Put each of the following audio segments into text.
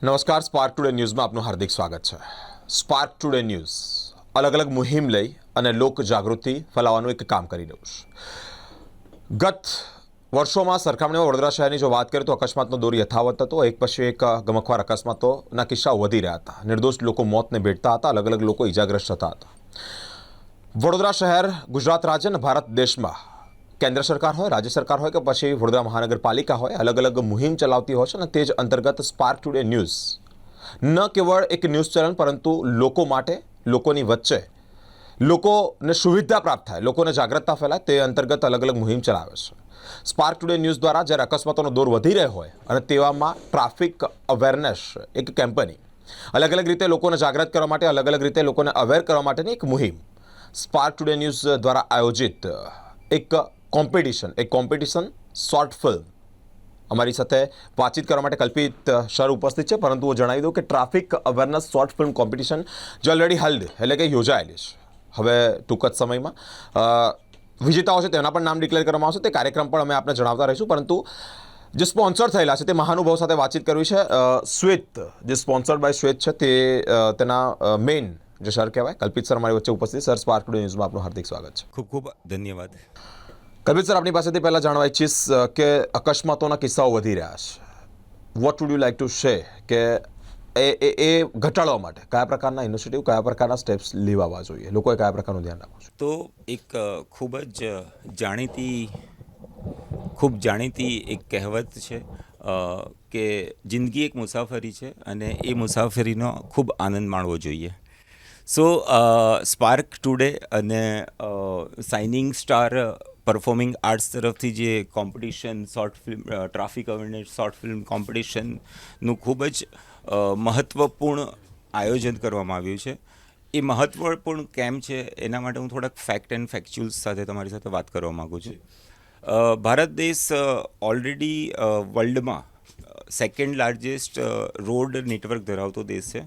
નમસ્કાર, spark today ન્યૂઝમાં આપનું હાર્દિક સ્વાગત છે. સ્પાર્ક ટુડે ન્યૂઝ અલગ અલગ મુહિમ લઈ અને લોક જાગૃતિ ફેલાવવાનું એક કામ કરી રહ્યું છે. ગત વર્ષોમાં સરખામણીમાં વડોદરા શહેરની જો વાત કરીએ તો અકસ્માતનો દોર યથાવત હતો. એક પછી એક ગમખ્વાર અકસ્માતોના કિસ્સાઓ વધી રહ્યા હતા. નિર્દોષ લોકો મોતને ભેટતા હતા, અલગ અલગ લોકો ઇજાગ્રસ્ત થતા હતા. વડોદરા શહેર ગુજરાત રાજ્ય અને ભારત દેશમાં કેન્દ્ર સરકાર હોય, રાજ્ય સરકાર હોય કે પછી વડોદરા મહાનગરપાલિકા હોય, અલગ અલગ મુહિમ ચલાવતી હોય છે અને તે જ અંતર્ગત સ્પાર્ક ટુડે ન્યૂઝ ન કેવળ એક ન્યૂઝ ચેનલ પરંતુ લોકો માટે, લોકોની વચ્ચે લોકોને સુવિધા પ્રાપ્ત થાય, લોકોને જાગૃતતા ફેલાય તે અંતર્ગત અલગ અલગ મુહિમ ચલાવે છે. સ્પાર્ક ટુડે ન્યૂઝ દ્વારા જ્યારે અકસ્માતોનો દોર વધી રહ્યો હોય અને તેવામાં ટ્રાફિક અવેરનેસ એક કેમ્પેનિંગ, અલગ અલગ રીતે લોકોને જાગૃત કરવા માટે, અલગ અલગ રીતે લોકોને અવેર કરવા માટેની એક મુહિમ સ્પાર્ક ટુડે ન્યૂઝ દ્વારા આયોજિત એક કોમ્પિટિશન શોર્ટ ફિલ્મ. અમારી સાથે વાતચીત કરવા માટે કલ્પિત સર ઉપસ્થિત છે, પરંતુ હું જણાવી દઉં કે traffic awareness short film competition જે ઓલરેડી હલ્ડ એટલે કે યોજાયેલી છે. હવે ટૂંક જ સમયમાં વિજેતાઓ છે તેના પણ નામ ડિક્લેર કરવામાં આવશે. તે કાર્યક્રમ પણ અમે આપને જણાવતા રહીશું, પરંતુ જે સ્પોન્સર થયેલા છે તે મહાનુભાવ સાથે વાતચીત કરવી છે. શ્વેત, જે સ્પોન્સર્ડ બાય શ્વેત છે, તે તેના મેઇન જે સર કહેવાય, કલ્પિત સર મારી વચ્ચે ઉપસ્થિત. સર, સ્પાર્ક ટુડે ન્યૂઝમાં આપનું હાર્દિક સ્વાગત છે. ખૂબ ખૂબ ધન્યવાદ. કલ્પિત સર, આપની પાસેથી પહેલાં જાણવા ઈચ્છીશ કે અકસ્માતોના કિસ્સાઓ વધી રહ્યા છે. What would you like to say કે એ ઘટાડવા માટે કયા પ્રકારના ઇનિશિયેટિવ, કયા પ્રકારના સ્ટેપ્સ લેવા જોઈએ, લોકોએ કયા પ્રકારનું ધ્યાન રાખવું જોઈએ? તો એક ખૂબ જાણીતી એક કહેવત છે કે જિંદગી એક મુસાફરી છે અને એ મુસાફરીનો ખૂબ આનંદ માણવો જોઈએ. સો સ્પાર્ક ટુડે અને સાઇનિંગ સ્ટાર પરફોર્મિંગ આર્ટ્સ તરફથી જે competition short film, traffic awareness short film કોમ્પિટિશનનું ખૂબ જ મહત્ત્વપૂર્ણ આયોજન કરવામાં આવ્યું છે. એ મહત્ત્વપૂર્ણ કેમ છે એના માટે હું થોડાક ફેક્ટ એન્ડ ફેક્ચ્યુઅલ્સ સાથે તમારી સાથે વાત કરવા માગું છું. ભારત દેશ ઓલરેડી વર્લ્ડમાં સેકન્ડ લાર્જેસ્ટ રોડ નેટવર્ક ધરાવતો દેશ છે.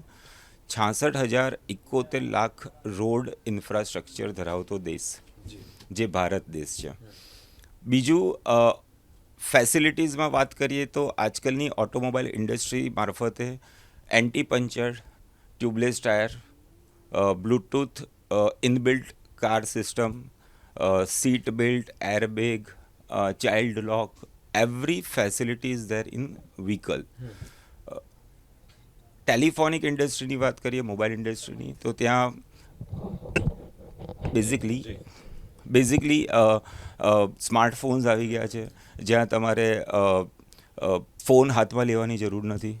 66,71 રોડ ઇન્ફ્રાસ્ટ્રક્ચર ધરાવતો દેશ જે ભારત દેશ છે. બીજું, ફેસિલિટીઝમાં વાત કરીએ તો આજકાલની ઓટોમોબાઈલ ઇન્ડસ્ટ્રી મારફતે anti puncture, tubeless tyre, Bluetooth inbuilt car system, seat belt, airbag, child lock, every facility is there in vehicle. Telephonic ઇન્ડસ્ટ્રીની વાત કરીએ, મોબાઈલ ઇન્ડસ્ટ્રીની, તો ત્યાં બેઝિકલી સ્માર્ટફોન્સ આવી ગયા છે, જ્યાં તમારે ફોન હાથમાં લેવાની જરૂર નથી.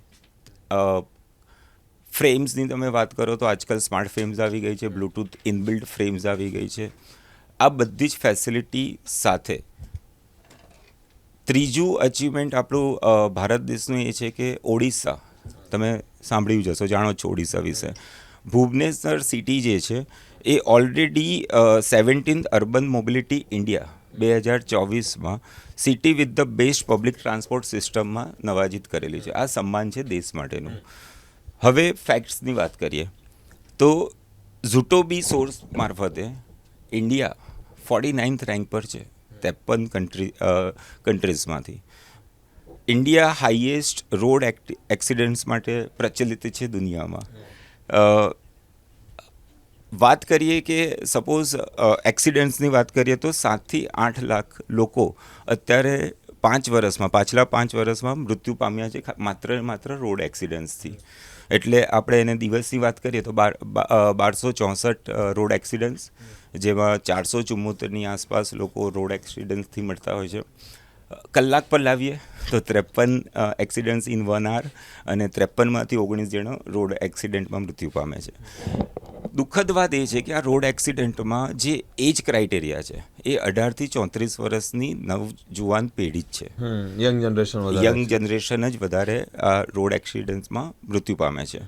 ફ્રેમ્સની તમે વાત કરો તો આજકાલ સ્માર્ટ ફ્રેમ્સ આવી ગઈ છે, બ્લૂટૂથ ઇનબિલ્ટ ફ્રેમ્સ આવી ગઈ છે. આ બધી જ ફેસિલિટી સાથે ત્રીજું અચીવમેન્ટ આપણું ભારત દેશનું એ છે કે ઓડિશા, તમે સાંભળ્યું જ હશો, જાણો છો ઓડિશા વિશે. ભુવનેશ્વર સિટી જે છે એ already 17th urban mobility India 2024માં city with the best public transport સિસ્ટમમાં નવાજીત કરેલી છે. આ સન્માન છે દેશ માટેનું. હવે ફેક્ટ્સની વાત કરીએ તો ઝુટોબી સોર્સ મારફતે ઇન્ડિયા 49th રેન્ક પર છે 53 કન્ટ્રીઝમાંથી. ઇન્ડિયા હાઈએસ્ટ રોડ એક્સિડન્ટ્સ માટે પ્રચલિત છે દુનિયામાં. વાત કરીએ કે સપોઝ એક્સિડન્ટ્સની વાત કરીએ તો 7 થી 8 લાખ લોકો અત્યારે પાછલા 5 વર્ષમાં મૃત્યુ પામ્યા છે માત્ર રોડ એક્સિડન્ટ્સથી. એટલે આપણે એને દિવસની વાત કરીએ તો 1264 રોડ એક્સિડન્ટ્સ, જેમાં 474ની આસપાસ લોકો રોડ એક્સિડન્ટ્સથી મળતા હોય છે. કલાક પર લાવીએ તો 53 એક્સિડન્ટ્સ ઇન 1 hour અને 53માંથી 19 જણો રોડ એક્સિડન્ટમાં મૃત્યુ પામે છે. દુઃખદ વાત એ છે કે આ રોડ એક્સિડન્ટમાં જે એજ ક્રાઇટેરિયા છે એ 18 થી 34 વર્ષની નવજુવાન પેઢી જ છે. યંગ જનરેશન જ વધારે આ રોડ એક્સિડન્ટ્સમાં મૃત્યુ પામે છે.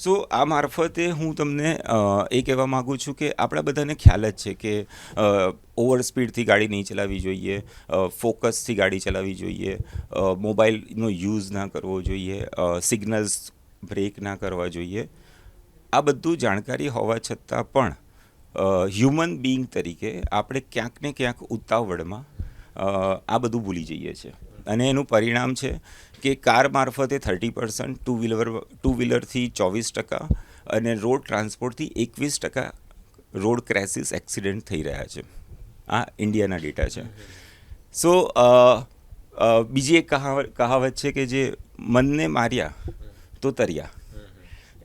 સો આ મારફતે હું તમને એ કહેવા માગું છું કે આપણા બધાને ખ્યાલ જ છે કે ઓવર સ્પીડથી ગાડી નહીં ચલાવવી જોઈએ, ફોકસથી ગાડી ચલાવવી જોઈએ, મોબાઈલનો યુઝ ના કરવો જોઈએ, સિગ્નલ્સ બ્રેક ના કરવા જોઈએ. આ બધું જાણકારી હોવા છતાં પણ હ્યુમન બિંગ તરીકે આપણે ક્યાંક ને ક્યાંક ઉતાવળમાં આ બધું ભૂલી જઈએ છીએ. અને એનું પરિણામ છે કે કાર મારફતે 30%, ટુ વ્હીલરથી 24% અને રોડ ટ્રાન્સપોર્ટથી 21% રોડ ક્રેસીસ એક્સિડન્ટ થઈ રહ્યા છે. આ ઇન્ડિયાના ડેટા છે. સો બીજી એક કહાવત છે કે જે મનને માર્યા તો તર્યા.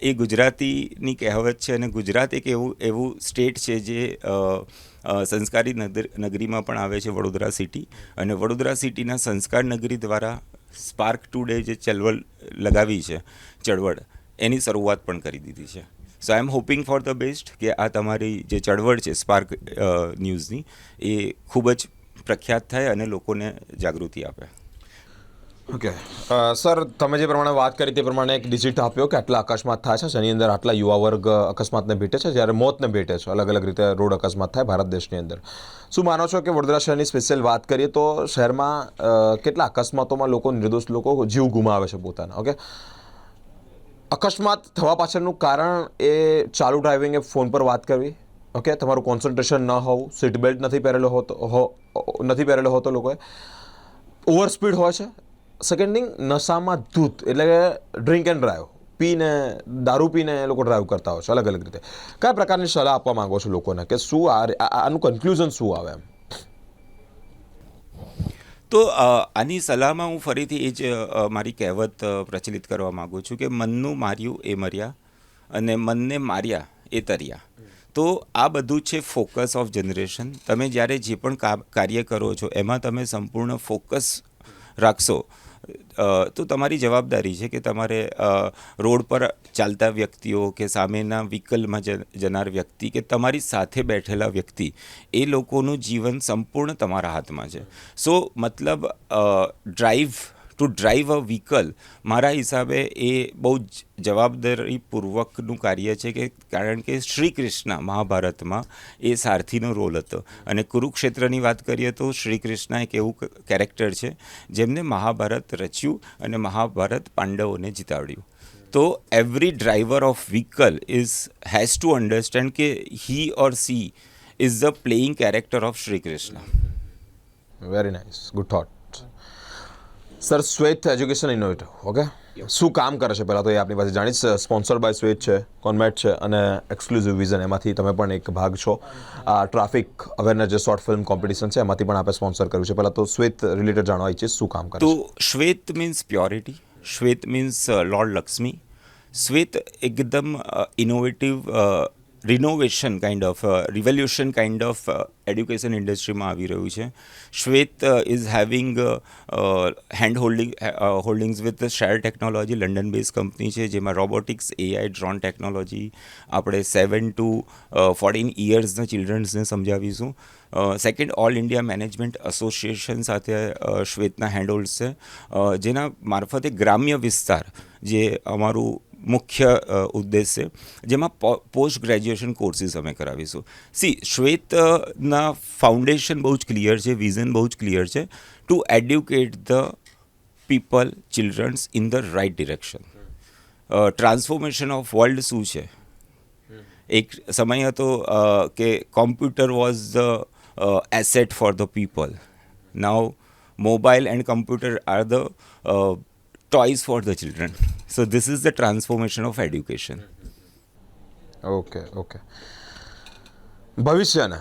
એ ગુજરાતીની કહેવત છે અને ગુજરાત એક એવું સ્ટેટ છે જે સંસ્કારી નગરીમાં પણ આવે છે, વડોદરા સિટી. અને વડોદરા સિટીના સંસ્કાર નગરી દ્વારા સ્પાર્ક ટુડે જે ચળવળ લગાવી છે, એની શરૂઆત પણ કરી દીધી છે. સો આઈ એમ હોપિંગ ફોર ધ બેસ્ટ કે આ તમારી જે ચળવળ છે સ્પાર્ક ન્યૂઝની એ ખૂબ જ પ્રખ્યાત થાય અને લોકોને જાગૃતિ આપે. ઓકે સર, તમે જે પ્રમાણે વાત કરી તે પ્રમાણે એક ડિજિટ આપ્યો કે આટલા અકસ્માત થાય છે, જેની અંદર આટલા યુવા વર્ગ અકસ્માતને ભેટે છે, જ્યારે મોતને ભેટે છે, અલગ અલગ રીતે રોડ અકસ્માત થાય ભારત દેશની અંદર. શું માનો છો કે વડોદરા શહેરની સ્પેશિયલ વાત કરીએ તો શહેરમાં કેટલા અકસ્માતોમાં લોકો, નિર્દોષ લોકો જીવ ગુમાવે છે પોતાના? ઓકે, અકસ્માત થવા પાછળનું કારણ એ ચાલુ ડ્રાઇવિંગ, એ ફોન પર વાત કરવી, ઓકે, તમારું કોન્સન્ટ્રેશન ન હોવું, સીટ બેલ્ટ નથી પહેરેલો હોતો લોકોએ, ઓવર સ્પીડ હોય છે, સેકન્ડ થિંગ નશામાં ધૂત એટલે કે ડ્રિંક એન્ડ ડ્રાઈવ, દારૂ પીને એ લોકો ડ્રાઈવ કરતા હોય છે અલગ અલગ રીતે. કયા પ્રકારની સલાહ આપવા માંગો છો લોકોને કે શું આનું કન્ક્લુઝન શું આવે એમ? તો આની સલાહમાં હું ફરીથી એ જ મારી કહેવત પ્રચલિત કરવા માગું છું કે મનનું માર્યું એ મર્યા અને મનને માર્યા એ તર્યા. તો આ બધું છે ફોકસ ઓફ જનરેશન. તમે જ્યારે જે પણ કાર્ય કરો છો એમાં તમે સંપૂર્ણ ફોકસ રાખશો તો તમારી જવાબદારી છે કે તમારે રોડ પર ચાલતા વ્યક્તિઓ કે સામેના વ્હીકલમાં જનાર વ્યક્તિ કે તમારી સાથે બેઠેલા વ્યક્તિ, એ લોકોનું જીવન સંપૂર્ણ તમારા હાથમાં છે. સો મતલબ ટુ ડ્રાઈવ અ વ્હીકલ મારા હિસાબે એ બહુ જ જવાબદારીપૂર્વકનું કાર્ય છે કે કારણ કે શ્રી કૃષ્ણ મહાભારતમાં એ સારથીનો રોલ હતો. અને કુરુક્ષેત્રની વાત કરીએ તો શ્રી કૃષ્ણ એક એવું કેરેક્ટર છે જેમને મહાભારત રચ્યું અને મહાભારત પાંડવોને જીતાડ્યું. તો every driver of vehicle has to understand કે he or she is the playing character of Shri Krishna. Very nice, good thought. Sir, Shwet education innovative, okay, શું કામ કરે છે પહેલાં તો એ આપણી પાસે જાણીશ. સ્પોન્સર્ડ બાય શ્વેત છે, કોન્મેટ છે અને એક્સક્લુઝિવ વિઝન, એમાંથી તમે પણ એક ભાગ છો. આ ટ્રાફિક અવેરનેસ જે શોર્ટ ફિલ્મ કોમ્પિટિશન છે એમાંથી પણ આપણે સ્પોન્સર કર્યું છે. પહેલાં તો શ્વેત રિલેટેડ જાણવા ઈચ્છીશ, શું કામ કરે છે? તો Shwet means purity, Shwet means lord Lakshmi. Shwet એકદમ innovative renovation kind of revolution kind of education ઇન્ડસ્ટ્રીમાં આવી રહ્યું છે. Shwet is having holdings with share technology, London base company છે જેમાં રોબોટિક્સ, એઆઈ, ડ્રોન ટેકનોલોજી આપણે 7 to 14 યર્સના ચિલ્ડ્રન્સને સમજાવીશું. Second, all India management association સાથે શ્વેતના હેન્ડહોલ્ડ્સ છે, જેના મારફતે ગ્રામ્ય વિસ્તાર જે અમારું મુખ્ય ઉદ્દેશ છે, જેમાં પોસ્ટ ગ્રેજ્યુએશન કોર્સીસ અમે કરાવીશું. શ્વેતના ફાઉન્ડેશન બહુ જ ક્લિયર છે, વિઝન બહુ જ ક્લિયર છે, to educate the people, children's in the right direction. Transformation of world શું છે? એક સમય હતો કે computer was the asset for the people. Now mobile and computer are the toys for the children. So this is the transformation of education. Okay. ભવિષ્યને,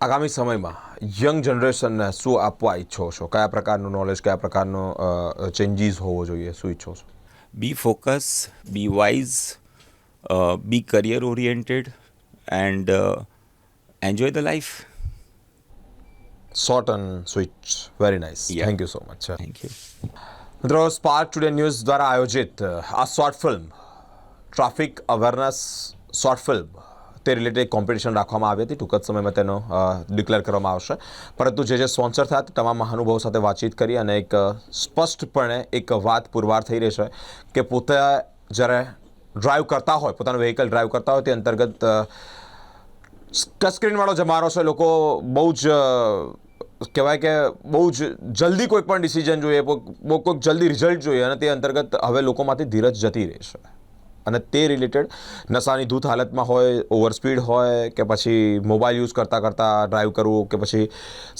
આગામી સમયમાં young જનરેશનને શું આપવા ઈચ્છો છો? કયા પ્રકારનું નોલેજ, કયા પ્રકારનો ચેન્જીસ હોવો જોઈએ, શું ઈચ્છો છો? Be focused, be wise, be career oriented and enjoy the life. Short and sweet. Very nice. Yeah. Thank you so much. Thank you. મિત્રો, સ્પાર્ક ટુડે ન્યૂઝ દ્વારા આયોજિત આ short film, traffic awareness short film, તે related એક competition રાખવામાં આવી હતી. ટૂંક જ સમયમાં તેનો ડિક્લેર કરવામાં આવશે. પરંતુ જે સ્પોન્સર થયા તે તમામ મહાનુભાવો સાથે વાતચીત કરી અને એક સ્પષ્ટપણે એક વાત પુરવાર થઈ રહી છે કે પોતે જ્યારે ડ્રાઈવ કરતા હોય, પોતાનું વ્હીકલ ડ્રાઈવ કરતા હોય, તે અંતર્ગત ટચસ્ક્રીનવાળો જમાનો છે, લોકો બહુ જ કહેવાય કે બહુ જ જલ્દી કોઈ પણ ડિસિઝન જોઈએ, કોઈક જલ્દી રિઝલ્ટ જોઈએ અને તે અંતર્ગત હવે લોકોમાંથી ધીરજ જતી રહે છે. અને તે રિલેટેડ નશાની ધૂત હાલતમાં હોય, ઓવર સ્પીડ હોય કે પછી મોબાઈલ યુઝ કરતાં ડ્રાઈવ કરવું કે પછી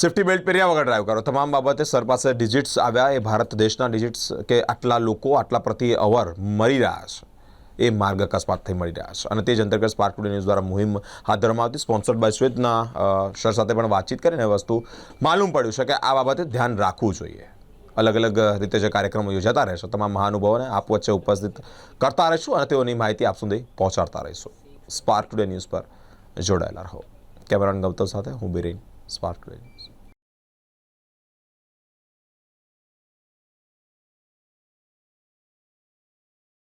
સેફ્ટી બેલ્ટ પહેર્યા વગર ડ્રાઈવ કરો, તમામ બાબતે સર પાસે ડિજિટ્સ આવ્યા. એ ભારત દેશના ડિજિટ્સ કે આટલા લોકો આટલા પ્રતિ અવર મરી રહ્યા છે એ માર્ગ અકસ્માતથી મળી રહ્યા છે. અને તે જ અંતર્ગત સ્પાર્ક ટુડે ન્યૂઝ દ્વારા મુહિમ હાથ ધરવામાં આવતી, સ્પોન્સર્ડ બાય શ્વેતના સર સાથે પણ વાતચીત કરીને એ વસ્તુ માલુમ પડ્યું છે કે આ બાબતે ધ્યાન રાખવું જોઈએ. અલગ અલગ રીતે જે કાર્યક્રમો યોજાતા રહેશે, તમામ મહાનુભાવોને આપ વચ્ચે ઉપસ્થિત કરતા રહીશું અને તેઓની માહિતી આપ સુધી પહોંચાડતા રહીશું. સ્પાર્ક ટુડે ન્યૂઝ પર જોડાયેલા રહો. કેમેરામેન ગૌતમ સાથે હું બિરેન, સ્પાર્ક ટુડે ન્યૂઝ.